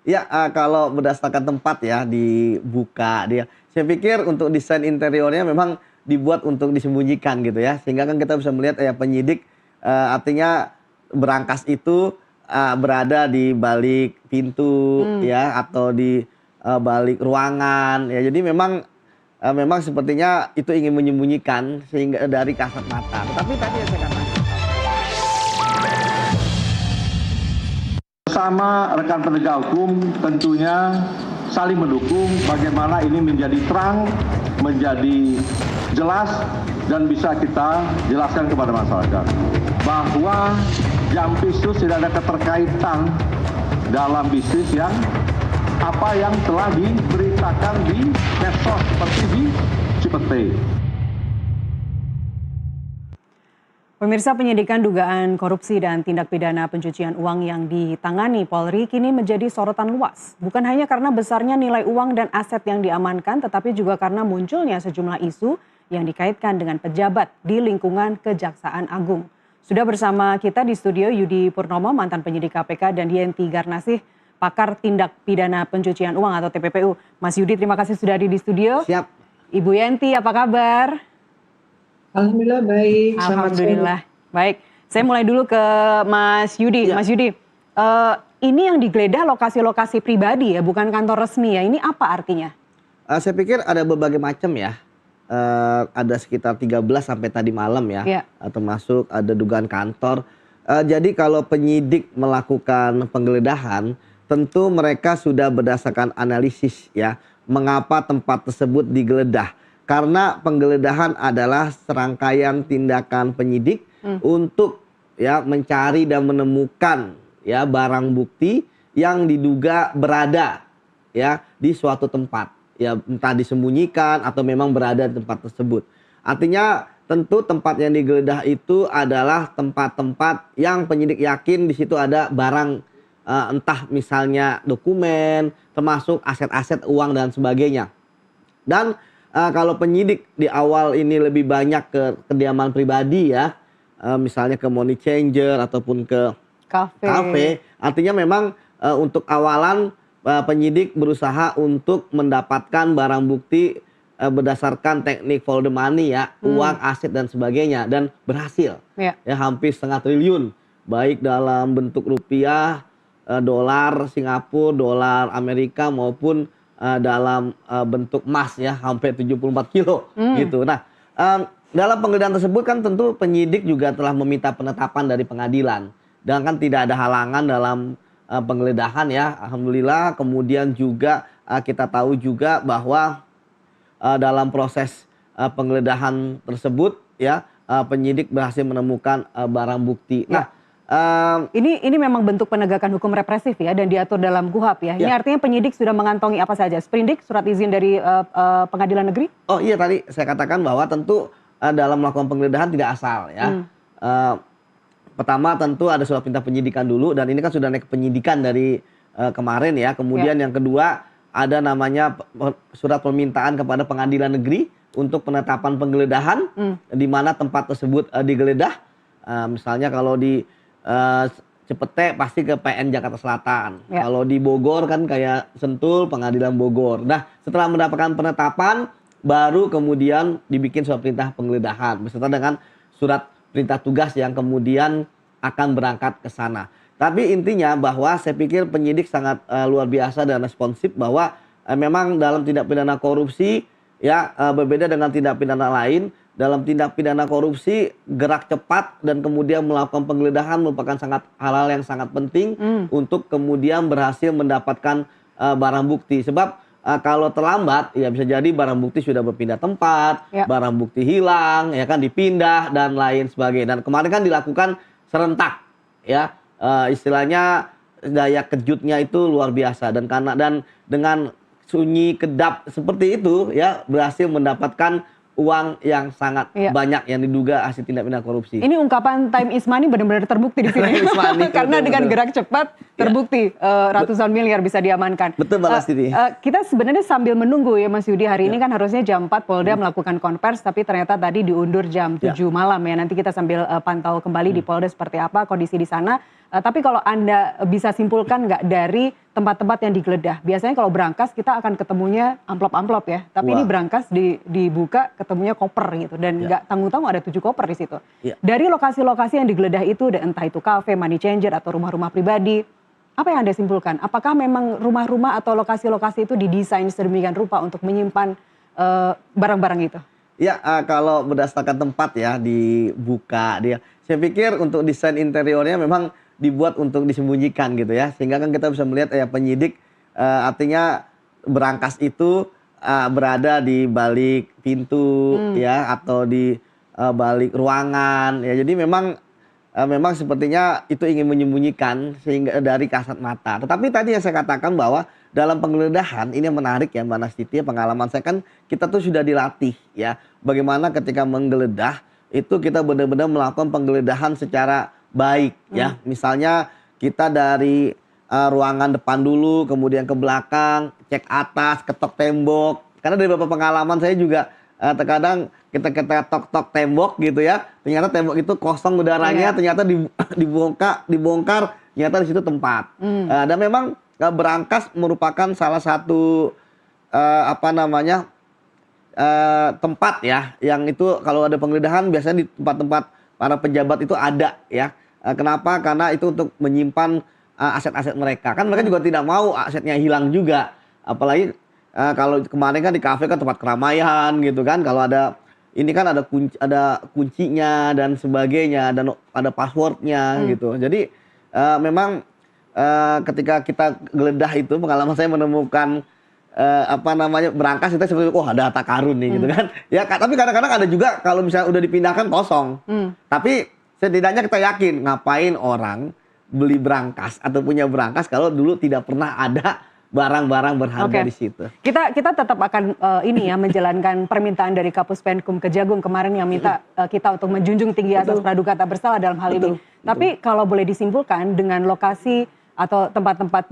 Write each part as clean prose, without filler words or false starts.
Ya, kalau berdasarkan tempat ya dibuka dia. Saya pikir untuk desain interiornya memang dibuat untuk disembunyikan gitu ya. Sehingga kan kita bisa melihat ya penyidik, artinya berangkas itu, berada di balik pintu Hmm. ya atau di, balik ruangan ya. Jadi memang sepertinya itu ingin menyembunyikan sehingga dari kasat mata. Tetapi tadi yang saya katakan Bersama rekan penegak hukum tentunya saling mendukung bagaimana ini menjadi terang, menjadi jelas dan bisa kita jelaskan kepada masyarakat bahwa Jampitsus tidak ada keterkaitan dalam bisnis yang apa yang telah diberitakan di medsos seperti di Cipete. Pemirsa, penyidikan dugaan korupsi dan tindak pidana pencucian uang yang ditangani Polri kini menjadi sorotan luas. Bukan hanya karena besarnya nilai uang dan aset yang diamankan, tetapi juga karena munculnya sejumlah isu yang dikaitkan dengan pejabat di lingkungan Kejaksaan Agung. Sudah bersama kita di studio Yudi Purnomo, mantan penyidik KPK, dan Yenti Garnasih, pakar tindak pidana pencucian uang atau TPPU. Mas Yudi, terima kasih sudah hadir di studio. siap. Ibu Yenti, apa kabar? Alhamdulillah baik. Alhamdulillah. Baik, saya mulai dulu ke Mas Yudi. Ya. Mas Yudi, ini yang digeledah lokasi-lokasi pribadi ya, bukan kantor resmi ya. Ini apa artinya? Saya pikir ada berbagai macam ya. Ada sekitar 13 sampai tadi malam ya. Ya. Termasuk ada dugaan kantor. Jadi kalau penyidik melakukan penggeledahan, tentu mereka sudah berdasarkan analisis ya, mengapa tempat tersebut digeledah. Karena penggeledahan adalah serangkaian tindakan penyidik untuk ya mencari dan menemukan ya barang bukti yang diduga berada ya di suatu tempat. Ya entah disembunyikan atau memang berada di tempat tersebut. Artinya tentu tempat yang digeledah itu adalah tempat-tempat yang penyidik yakin di situ ada barang, entah misalnya dokumen, termasuk aset-aset uang dan sebagainya. Dan kalau penyidik di awal ini lebih banyak ke kediaman pribadi ya, misalnya ke money changer ataupun ke kafe, artinya memang untuk awalan penyidik berusaha untuk mendapatkan barang bukti berdasarkan teknik follow the money ya, uang, aset dan sebagainya, dan berhasil. Ya. Ya hampir 1,5 triliun, baik dalam bentuk rupiah, dolar Singapura, dolar Amerika maupun dalam bentuk emas ya, hampir 74 kilo gitu. Nah, dalam penggeledahan tersebut kan tentu penyidik juga telah meminta penetapan dari pengadilan. Dan kan tidak ada halangan dalam penggeledahan ya, alhamdulillah. Kemudian juga kita tahu juga bahwa dalam proses penggeledahan tersebut ya, penyidik berhasil menemukan barang bukti. Nah, ini memang bentuk penegakan hukum represif ya, dan diatur dalam KUHP ya. Ini artinya penyidik sudah mengantongi apa saja? Sprindik, surat izin dari pengadilan negeri? Oh iya, tadi saya katakan bahwa tentu dalam melakukan penggeledahan tidak asal ya. Pertama tentu ada surat perintah penyidikan dulu, dan ini kan sudah naik ke penyidikan dari kemarin ya. Kemudian yang kedua ada namanya surat permintaan kepada pengadilan negeri untuk penetapan penggeledahan di mana tempat tersebut digeledah. Misalnya kalau di Cipete pasti ke PN Jakarta Selatan. Ya. Kalau di Bogor kan kayak Sentul, Pengadilan Bogor. Nah, setelah mendapatkan penetapan, baru kemudian dibikin surat perintah penggeledahan beserta dengan surat perintah tugas yang kemudian akan berangkat ke sana. Tapi intinya bahwa saya pikir penyidik sangat luar biasa dan responsif bahwa memang dalam tindak pidana korupsi ya berbeda dengan tindak pidana lain. Dalam tindak pidana korupsi gerak cepat dan kemudian melakukan penggeledahan merupakan hal-hal yang sangat penting untuk kemudian berhasil mendapatkan barang bukti. Sebab kalau terlambat ya bisa jadi barang bukti sudah berpindah tempat, barang bukti hilang, ya kan dipindah dan lain sebagainya. Dan kemarin kan dilakukan serentak, ya istilahnya daya kejutnya itu luar biasa, dan dengan sunyi kedap seperti itu ya berhasil mendapatkan uang yang sangat banyak yang diduga hasil tindak pidana korupsi. Ini ungkapan time is money benar-benar terbukti di sini. Karena dengan gerak cepat terbukti ratusan miliar bisa diamankan. Betul Mbak Lastri. Kita sebenarnya sambil menunggu ya Mas Yudi, hari ini kan harusnya jam 4 Polda melakukan konvers, tapi ternyata tadi diundur jam 7 malam ya. Nanti kita sambil pantau kembali di Polda seperti apa kondisi di sana. Tapi kalau Anda bisa simpulkan nggak dari tempat-tempat yang digeledah. Biasanya kalau berangkas kita akan ketemunya amplop-amplop ya. Tapi ini Wah. berangkas dibuka ketemunya koper gitu. Dan Ya. nggak tanggung-tanggung ada 7 koper di situ. Ya. Dari lokasi-lokasi yang digeledah itu, entah itu kafe, money changer, atau rumah-rumah pribadi, apa yang Anda simpulkan? Apakah memang rumah-rumah atau lokasi-lokasi itu didesain sedemikian rupa untuk menyimpan barang-barang itu? Ya, kalau berdasarkan tempat ya dibuka dia. Saya pikir untuk desain interiornya memang dibuat untuk disembunyikan gitu ya. Sehingga kan kita bisa melihat ya penyidik artinya berangkas itu berada di balik pintu ya atau di balik ruangan ya. Jadi memang sepertinya itu ingin menyembunyikan sehingga dari kasat mata. Tetapi tadi yang saya katakan bahwa dalam penggeledahan ini yang menarik ya Mbak Nastiti, pengalaman saya kan kita tuh sudah dilatih ya. Bagaimana ketika menggeledah itu kita benar-benar melakukan penggeledahan secara baik ya. Misalnya kita dari ruangan depan dulu, kemudian ke belakang, cek atas, ketok tembok. Karena dari beberapa pengalaman saya juga terkadang kita tok-tok tembok gitu ya. Ternyata tembok itu kosong udaranya, ternyata dibongkar, ternyata di situ tempat. Dan memang berangkas merupakan salah satu tempat ya, yang itu kalau ada penggeledahan biasanya di tempat-tempat para pejabat itu ada ya. Kenapa? Karena itu untuk menyimpan aset-aset mereka. Kan mereka juga tidak mau asetnya hilang juga. Apalagi kalau kemarin kan di kafe kan tempat keramaian gitu kan. Kalau ada ini kan ada kuncinya dan sebagainya dan ada passwordnya gitu. Jadi memang ketika kita geledah itu pengalaman saya menemukan berangkas kita seperti ada harta karun nih gitu kan. Ya tapi kadang-kadang ada juga kalau misalnya udah dipindahkan kosong. Tapi setidaknya kita yakin ngapain orang beli berangkas atau punya berangkas kalau dulu tidak pernah ada barang-barang berharga di situ. Kita tetap akan menjalankan permintaan dari Kapus Penkum Kejagung kemarin yang minta kita untuk menjunjung tinggi asas praduga tak bersalah dalam hal ini. Tapi kalau boleh disimpulkan dengan lokasi atau tempat-tempat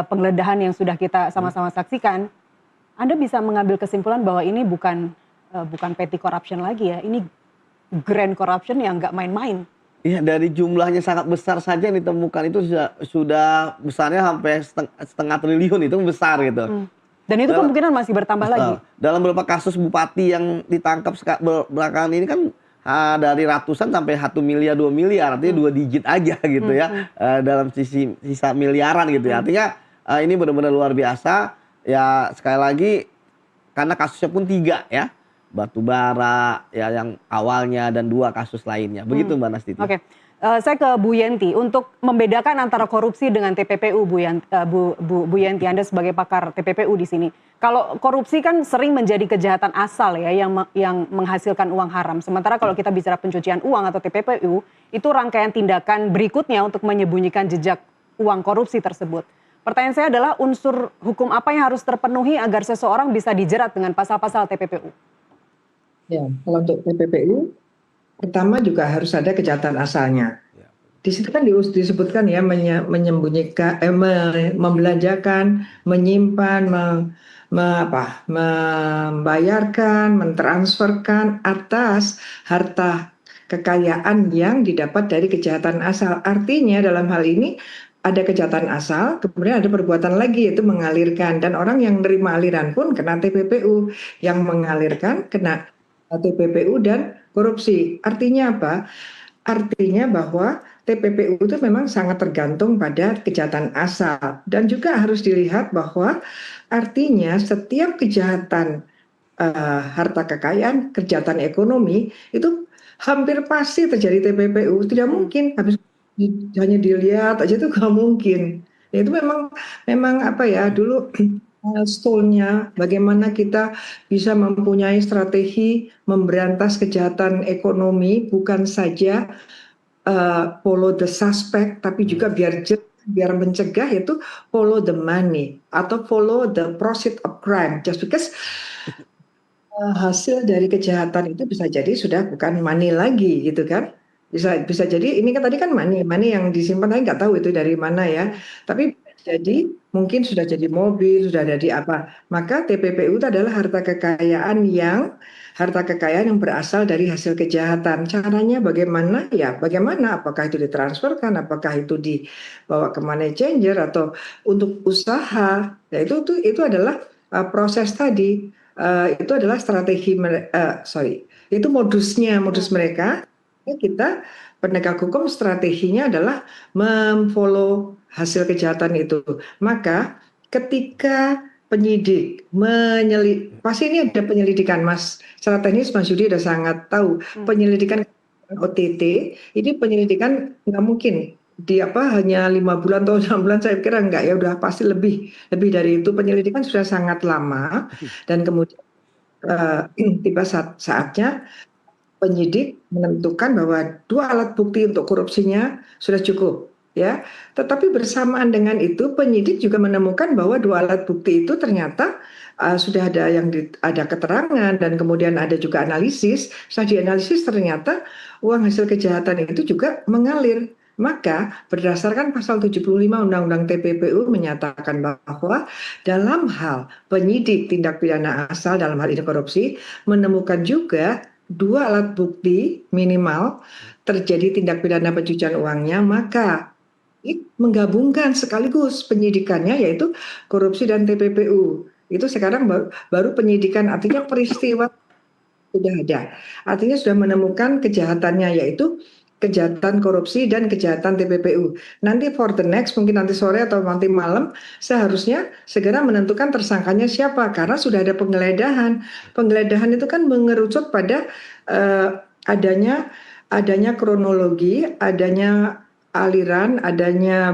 penggeledahan yang sudah kita sama-sama saksikan, Anda bisa mengambil kesimpulan bahwa ini bukan petty corruption lagi ya, ini grand corruption yang nggak main-main. Iya, dari jumlahnya sangat besar saja yang ditemukan itu sudah besarnya sampai setengah triliun, itu besar gitu. Dan itu kemungkinan masih bertambah lagi. Dalam beberapa kasus bupati yang ditangkap belakangan ini kan dari ratusan sampai 1 miliar 2 miliar, artinya 2 digit aja gitu ya. Dalam sisa miliaran gitu ya. Artinya ini benar-benar luar biasa. Ya sekali lagi karena kasusnya pun 3 ya. Batu bara ya yang awalnya dan 2 kasus lainnya. Begitu Mbak Nastiti. Oke. Saya ke Bu Yenti untuk membedakan antara korupsi dengan TPPU, Bu Yenti, Anda sebagai pakar TPPU di sini. Kalau korupsi kan sering menjadi kejahatan asal ya yang menghasilkan uang haram. Sementara kalau kita bicara pencucian uang atau TPPU, itu rangkaian tindakan berikutnya untuk menyembunyikan jejak uang korupsi tersebut. Pertanyaan saya adalah unsur hukum apa yang harus terpenuhi agar seseorang bisa dijerat dengan pasal-pasal TPPU? Ya, kalau untuk TPPU, pertama juga harus ada kejahatan asalnya. Di situ kan disebutkan ya menyembunyikan, membelanjakan, menyimpan, membayarkan, mentransferkan atas harta kekayaan yang didapat dari kejahatan asal. Artinya dalam hal ini ada kejahatan asal, kemudian ada perbuatan lagi yaitu mengalirkan, dan orang yang menerima aliran pun kena TPPU, yang mengalirkan kena TPPU dan korupsi. Artinya apa? Artinya bahwa TPPU itu memang sangat tergantung pada kejahatan asal, dan juga harus dilihat bahwa artinya setiap kejahatan harta kekayaan, kejahatan ekonomi itu hampir pasti terjadi TPPU. Tidak mungkin habis hanya dilihat aja itu nggak mungkin. Ya, itu memang apa ya dulu milestone-nya bagaimana kita bisa mempunyai strategi memberantas kejahatan ekonomi, bukan saja follow the suspect, tapi juga biar mencegah itu follow the money atau follow the proceed of crime. Just because hasil dari kejahatan itu bisa jadi sudah bukan money lagi gitu kan. Bisa jadi ini kan tadi kan money yang disimpan, saya nggak tahu itu dari mana ya. Tapi jadi mungkin sudah jadi mobil, sudah ada di apa. Maka TPPU itu adalah harta kekayaan yang berasal dari hasil kejahatan. Caranya bagaimana? Ya, bagaimana? Apakah itu ditransferkan? Apakah itu dibawa ke money changer atau untuk usaha? Ya, itu adalah proses tadi. Itu adalah strategi itu modus mereka. Kita penegak hukum strateginya adalah memfollow hasil kejahatan itu. Maka ketika penyidik pasti ini ada penyelidikan, Mas. Secara teknis Mas Yudi udah sangat tahu penyelidikan OTT ini penyelidikan nggak mungkin hanya 5 bulan atau 6 bulan, saya kira enggak, ya udah pasti lebih dari itu. Penyelidikan sudah sangat lama dan kemudian tiba saatnya penyidik menentukan bahwa 2 alat bukti untuk korupsinya sudah cukup, ya. Tetapi bersamaan dengan itu penyidik juga menemukan bahwa 2 alat bukti itu ternyata sudah ada keterangan dan kemudian ada juga analisis. Setelah dianalisis ternyata uang hasil kejahatan itu juga mengalir. Maka berdasarkan pasal 75 Undang-Undang TPPU menyatakan bahwa dalam hal penyidik tindak pidana asal, dalam hal ini korupsi, menemukan juga 2 alat bukti minimal terjadi tindak pidana pencucian uangnya, maka menggabungkan sekaligus penyidikannya, yaitu korupsi dan TPPU. Itu sekarang baru penyidikan, artinya peristiwa sudah ada. Artinya sudah menemukan kejahatannya, yaitu kejahatan korupsi dan kejahatan TPPU. Nanti for the next, mungkin nanti sore atau nanti malam, seharusnya segera menentukan tersangkanya siapa, karena sudah ada penggeledahan. Penggeledahan itu kan mengerucut pada adanya kronologi, adanya aliran, adanya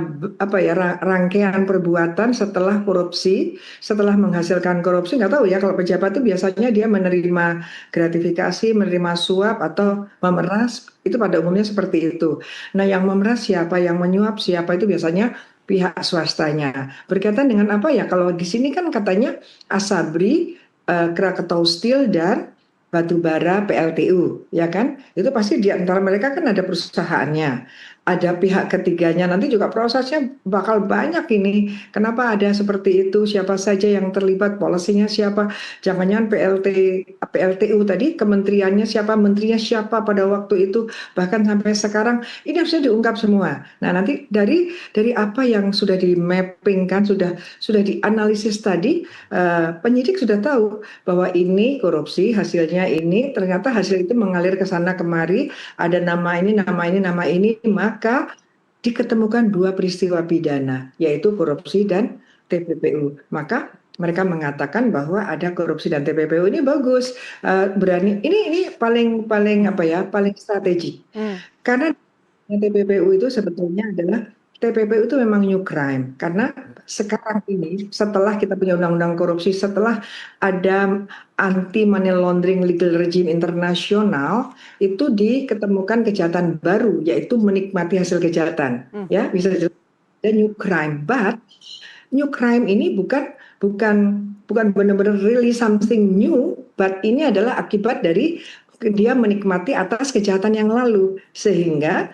rangkaian perbuatan setelah korupsi, setelah menghasilkan korupsi. Nggak tahu ya, kalau pejabat itu biasanya dia menerima gratifikasi, menerima suap atau memeras, itu pada umumnya seperti itu. Nah, yang memeras siapa, yang menyuap siapa, itu biasanya pihak swastanya. Berkaitan dengan apa ya, kalau di sini kan katanya Asabri, Krakatau Steel, dan Batubara PLTU, ya kan? Itu pasti di antara mereka kan ada perusahaannya, ada pihak ketiganya. Nanti juga prosesnya bakal banyak ini. Kenapa ada seperti itu? Siapa saja yang terlibat? Polisinya siapa? Jangan-jangan PLTU tadi kementeriannya siapa? Menterinya siapa pada waktu itu? Bahkan sampai sekarang ini harusnya diungkap semua. Nah, nanti dari apa yang sudah di mapping kan, sudah dianalisis tadi, penyidik sudah tahu bahwa ini korupsi, hasilnya ini, ternyata hasil itu mengalir ke sana kemari, ada nama ini, maka diketemukan 2 peristiwa pidana, yaitu korupsi dan TPPU. Maka mereka mengatakan bahwa ada korupsi dan TPPU, ini bagus, berani, ini paling strategi. Karena TPPU itu sebetulnya adalah TPPU itu memang new crime, karena sekarang ini setelah kita punya undang-undang korupsi, setelah ada anti money laundering legal regime internasional, itu diketemukan kejahatan baru, yaitu menikmati hasil kejahatan. Ya, bisa ada new crime, but new crime ini bukan benar-benar really something new, but ini adalah akibat dari dia menikmati atas kejahatan yang lalu, sehingga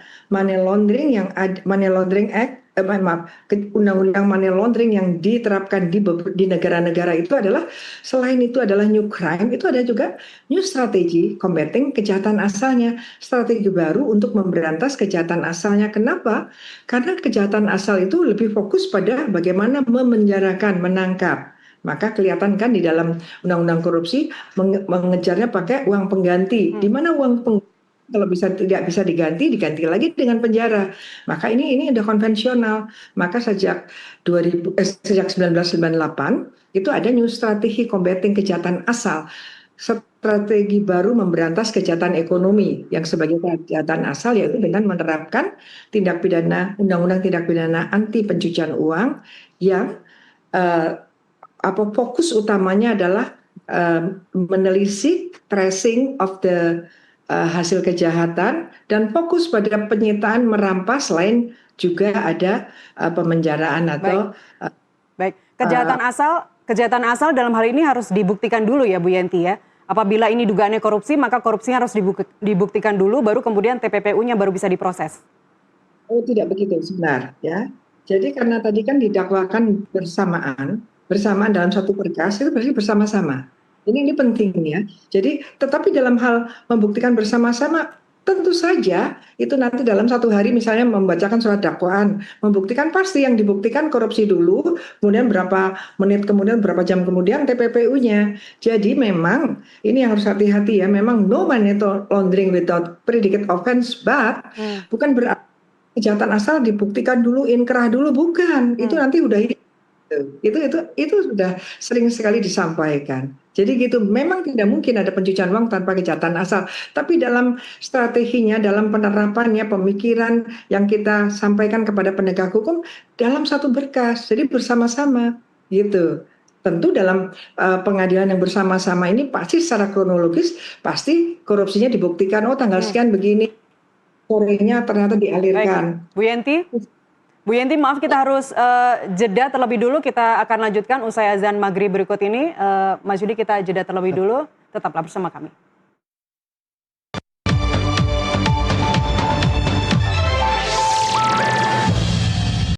undang-undang money laundering yang diterapkan di negara-negara itu adalah, selain itu adalah new crime, itu ada juga new strategy combating kejahatan asalnya, strategi baru untuk memberantas kejahatan asalnya. Kenapa? Karena kejahatan asal itu lebih fokus pada bagaimana memenjarakan, menangkap. Maka kelihatan kan di dalam undang-undang korupsi mengejarnya pakai uang pengganti. Di mana uang pengganti kalau tidak bisa diganti lagi dengan penjara. Maka ini udah konvensional. Maka sejak 1998 itu ada new strategi combating kejahatan asal. Strategi baru memberantas kejahatan ekonomi yang sebagai kejahatan asal, yaitu dengan menerapkan undang-undang tindak pidana anti pencucian uang yang fokus utamanya adalah menelisik, tracing of the hasil kejahatan, dan fokus pada penyitaan, merampas, selain juga ada pemenjaraan atau baik. Kejahatan asal dalam hal ini harus dibuktikan dulu ya Bu Yenti ya. Apabila ini dugaannya korupsi, maka korupsinya harus dibuktikan dulu, baru kemudian TPPU-nya baru bisa diproses. Oh, tidak begitu, sebenarnya. Jadi karena tadi kan didakwakan bersamaan dalam satu berkas itu berarti bersama-sama. Ini penting ya. Jadi tetapi dalam hal membuktikan bersama-sama tentu saja itu nanti dalam satu hari misalnya membacakan surat dakwaan, membuktikan pasti yang dibuktikan korupsi dulu, kemudian berapa menit kemudian berapa jam kemudian TPPU-nya. Jadi memang ini yang harus hati-hati ya. Memang no money laundering without predicate offense, but bukan berarti kejahatan asal dibuktikan dulu, inkrah dulu, bukan. Itu nanti udah itu sudah sering sekali disampaikan. Jadi gitu, memang tidak mungkin ada pencucian uang tanpa kejahatan asal. Tapi dalam strateginya, dalam penerapannya, pemikiran yang kita sampaikan kepada penegak hukum dalam satu berkas. Jadi bersama-sama gitu. Tentu dalam pengadilan yang bersama-sama ini pasti secara kronologis pasti korupsinya dibuktikan. Oh tanggal sekian begini, sorenya ternyata dialirkan. Baik. Bu Yenti, maaf kita harus jeda terlebih dulu. Kita akan lanjutkan usai azan maghrib berikut ini. Mas Yudi, kita jeda terlebih dulu. Tetaplah bersama kami.